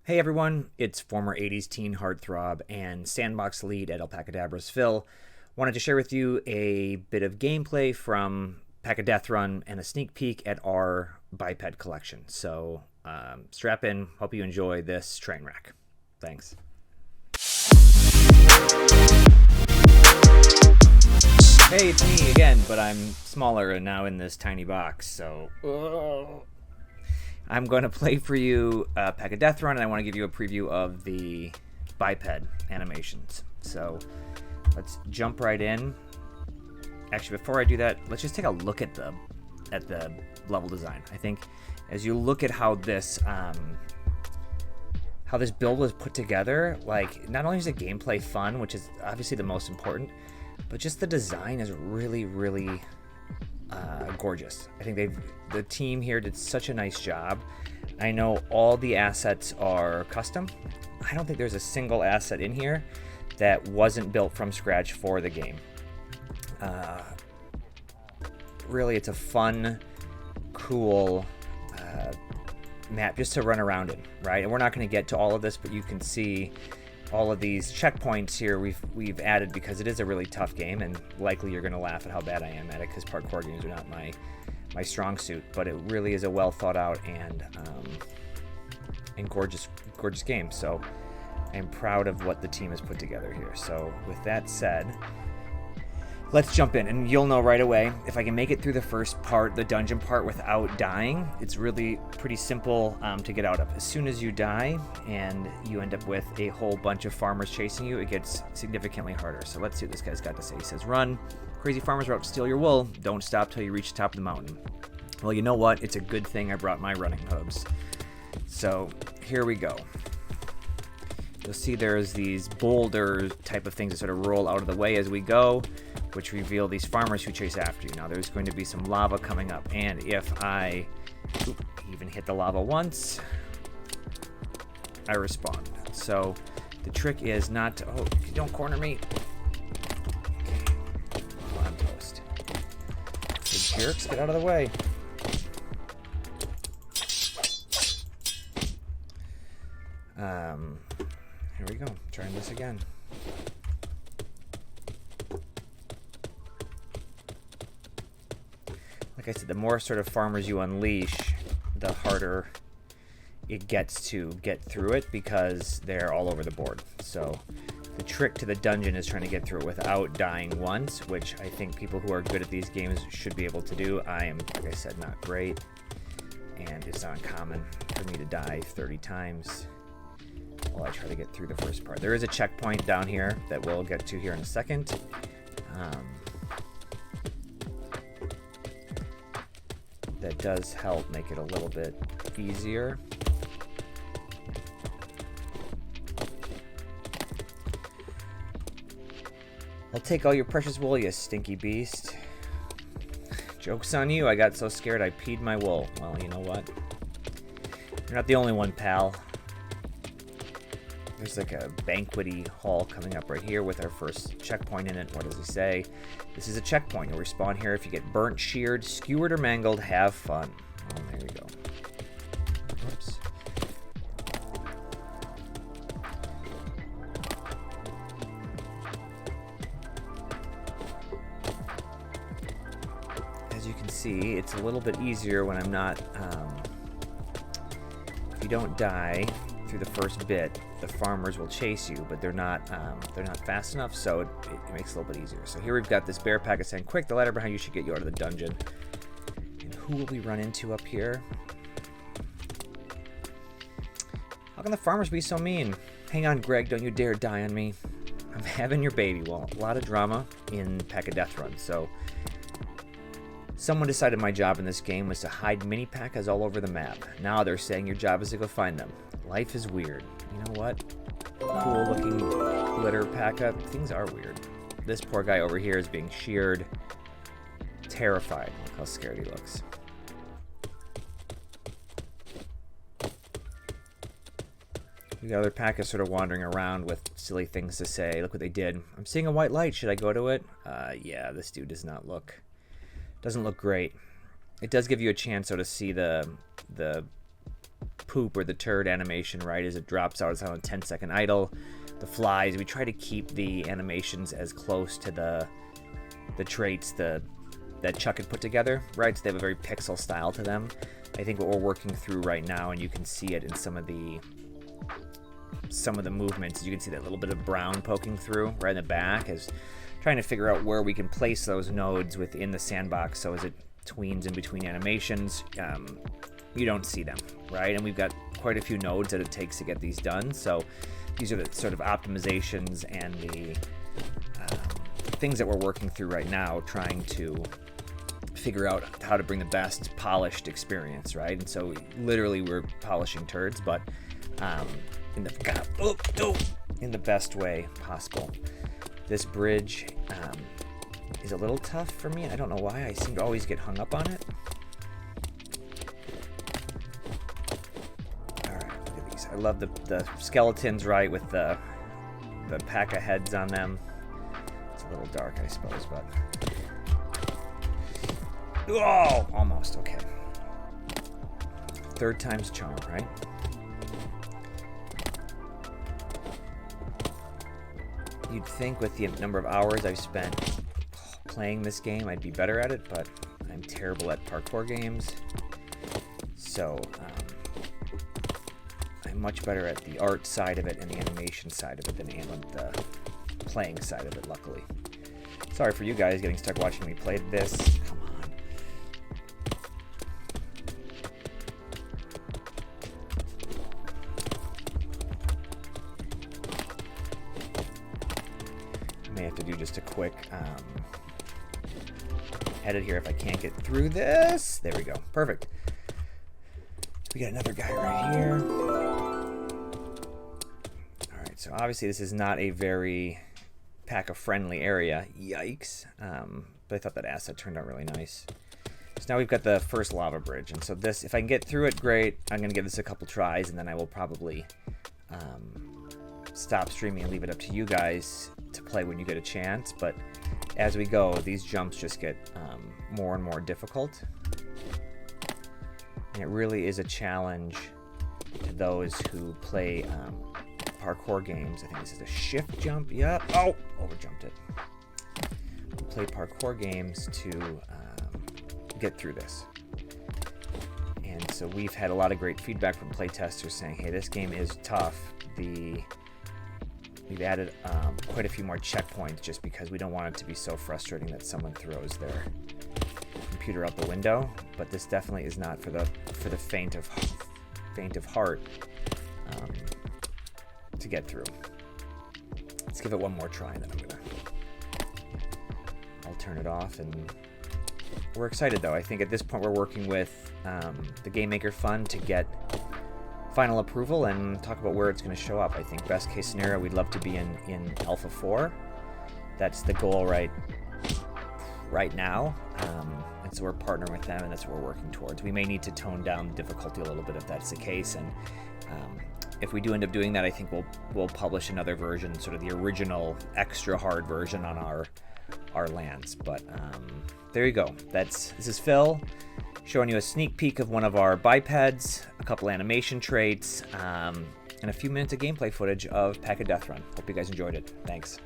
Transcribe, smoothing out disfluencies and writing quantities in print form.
Hey everyone, it's former 80s teen heartthrob and Sandbox lead at Alpacadabraz Phil. Wanted to share with you a bit of gameplay from Paca Death Run and a sneak peek at our biped collection. So strap in, hope you enjoy this train wreck. Thanks. Hey, it's me again, but I'm smaller and now in this tiny box, so... I'm going to play for you Paca Death Run, and I want to give you a preview of the biped animations. So let's jump right in. Actually, before I do that, let's just take a look at the level design. I think as you look at how this build was put together, like, not only is the gameplay fun, which is obviously the most important, but just the design is really, really gorgeous. I think the team here did such a nice job. I know all the assets are custom. I don't think there's a single asset in here that wasn't built from scratch for the game. Really, it's a fun, cool map just to run around in, right? And we're not going to get to all of this, but you can see all of these checkpoints here we've added because it is a really tough game, and likely you're going to laugh at how bad I am at it because parkour games are not my strong suit, but it really is a well thought out and gorgeous game. So I'm proud of what the team has put together here. So with that said, let's jump in, and you'll know right away if I can make it through the first part, the dungeon part, without dying. It's really pretty simple to get out of. As soon as you die and you end up with a whole bunch of farmers chasing you, it gets significantly harder. So let's see what this guy's got to say. He says, "Run. Crazy farmers are out to steal your wool. Don't stop till you reach the top of the mountain." Well, you know what? It's a good thing I brought my running hooves. So here we go. You'll see there's these boulder type of things that sort of roll out of the way as we go, which reveal these farmers who chase after you. Now there's going to be some lava coming up, and if I even hit the lava once, I respawn. So the trick is not to, oh, don't corner me. Okay. Well, I'm toast. The jerks, get out of the way. Here we go, trying this again. Like I said, the more sort of farmers you unleash, the harder it gets to get through it because they're all over the board. So the trick to the dungeon is trying to get through it without dying once, which I think people who are good at these games should be able to do. I am, like I said, not great, and it's not uncommon for me to die 30 times while I try to get through the first part. There is a checkpoint down here that we'll get to here in a second. That does help make it a little bit easier. I'll take all your precious wool, you stinky beast. Joke's on you, I got so scared I peed my wool. Well, you know what? You're not the only one, pal. There's like a banquety hall coming up right here with our first checkpoint in it. What does he say? This is a checkpoint. You'll respawn here if you get burnt, sheared, skewered, or mangled. Have fun. Oh, there you go. Oops. As you can see, it's a little bit easier when I'm not... if you don't die through the first bit, the farmers will chase you, but they're not fast enough, so it makes it a little bit easier. So here we've got this bear pack saying, "Quick, the ladder behind you should get you out of the dungeon." And who will we run into up here? How can the farmers be so mean? Hang on, Greg, don't you dare die on me. I'm having your baby. Well, a lot of drama in Paca Death Run. So someone decided my job in this game was to hide mini Pacas all over the map. Now they're saying your job is to go find them. Life is weird. You know what? Cool looking glitter Paca. Things are weird. This poor guy over here is being sheared. Terrified. Look how scared he looks. The other Pacas sort of wandering around with silly things to say. Look what they did. I'm seeing a white light. Should I go to it? Yeah, this dude doesn't look great. It does give you a chance though to see the poop or the turd animation, right, as it drops out, it's on a 10-second idle. The flies, we try to keep the animations as close to the traits that Chuck had put together, right? So they have a very pixel style to them. I think what we're working through right now, and you can see it in some of the movements, you can see that little bit of brown poking through right in the back, is trying to figure out where we can place those nodes within the sandbox so as it tweens in between animations, you don't see them, right? And we've got quite a few nodes that it takes to get these done, so these are the sort of optimizations and the things that we're working through right now, trying to figure out how to bring the best polished experience, right? And so literally we're polishing turds, but in the best way possible. This bridge is a little tough for me. I don't know why. I seem to always get hung up on it. All right, look at these. I love the skeletons, right, with the Paca heads on them. It's a little dark, I suppose, but... Oh, almost. Okay. Third time's charm, right? You'd think with the number of hours I've spent playing this game, I'd be better at it, but I'm terrible at parkour games. So I'm much better at the art side of it and the animation side of it than I am at the playing side of it, luckily. Sorry for you guys getting stuck watching me play this. Come on. I may have to do just a quick edit here if I can't get through this. There we go. Perfect. We got another guy right here. All right, so obviously this is not a very Paca-friendly area. Yikes. But I thought that asset turned out really nice. So now we've got the first lava bridge. And so this, if I can get through it, great. I'm going to give this a couple tries, and then I will probably stop streaming and leave it up to you guys to play when you get a chance. But as we go, these jumps just get more and more difficult. And it really is a challenge to those who play parkour games. I think this is a shift jump. Yep. Oh, overjumped it. We play parkour games to get through this. And so we've had a lot of great feedback from playtesters saying, hey, this game is tough. We've added quite a few more checkpoints just because we don't want it to be so frustrating that someone throws their computer out the window. But this definitely is not for the faint of heart to get through. Let's give it one more try, and then I'll turn it off. And we're excited, though. I think at this point we're working with the Game Maker Fund to get final approval and talk about where it's going to show up. I think best case scenario, we'd love to be in Alpha 4. That's the goal right now. And so we're partnering with them, and that's what we're working towards. We may need to tone down the difficulty a little bit if that's the case. And if we do end up doing that, I think we'll publish another version, sort of the original extra hard version on our lands. But there you go. This is Phil showing you a sneak peek of one of our bipeds, a couple animation traits, and a few minutes of gameplay footage of Paca Death Run. Hope you guys enjoyed it. Thanks.